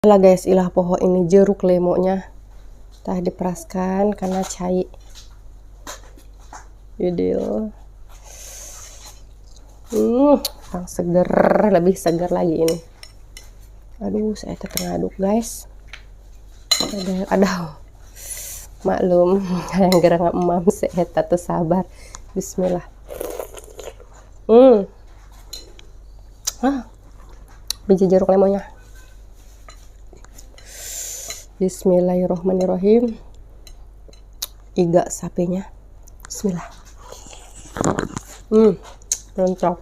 Lah guys, ilah poho ini jeruk lemonya tah diperaskan karena cai. Yudil. Yang seger, lebih seger lagi ini. Aduh, saya tengah aduk guys. Ada maklum yang gerang emam saya tuh sabar. Bismillah. Biji jeruk lemonnya. Bismillahirrohmanirrohim. Iga sapinya. Bismillah. Mantap.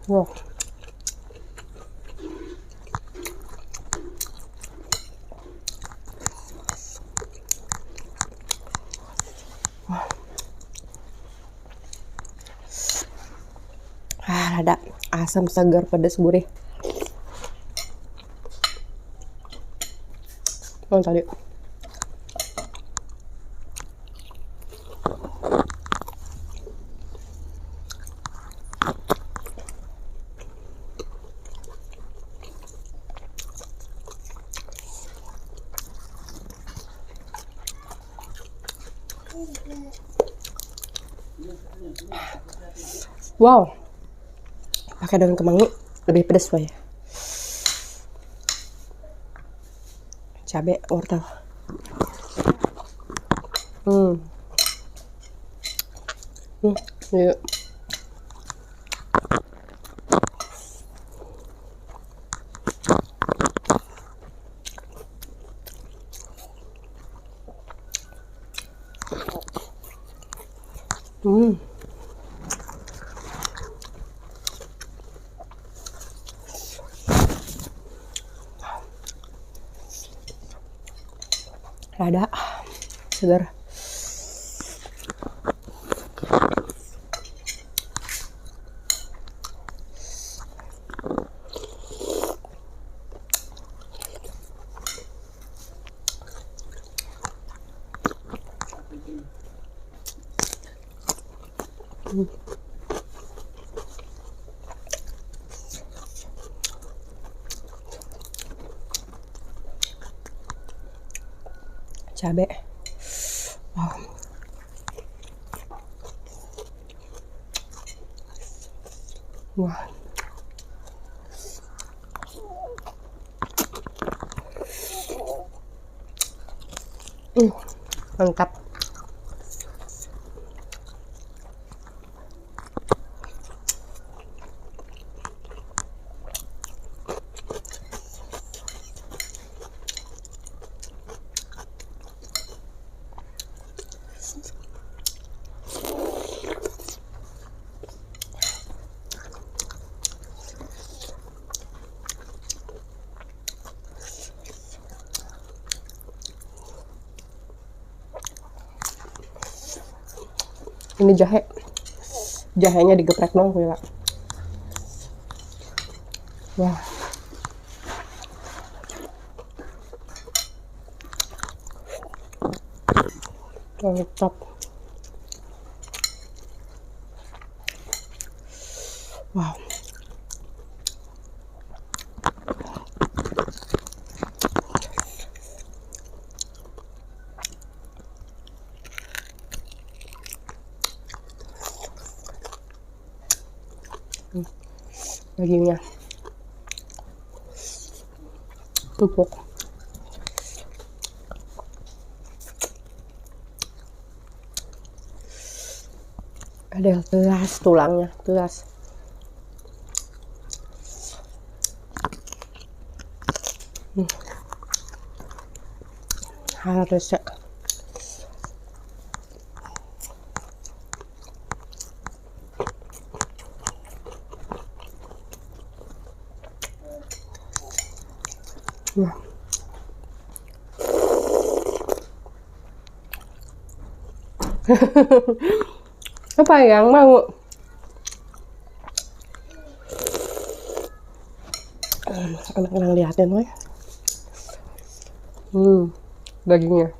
Wow. Ada asam, segar, pedas, gurih. Tadi. Wow, pakai daun kemangi lebih pedas ya. Cabai, wortel. Yuk. Ada segar. Cabai. Wow. Wah. Mantap. Ini jahenya digeprek dong ya. Wah. Mantap. Wow. Dagingnya empuk. Ada telas tulangnya, telas. Harus ya. Apa yang mau? Anak-anak liatin woy. Dagingnya.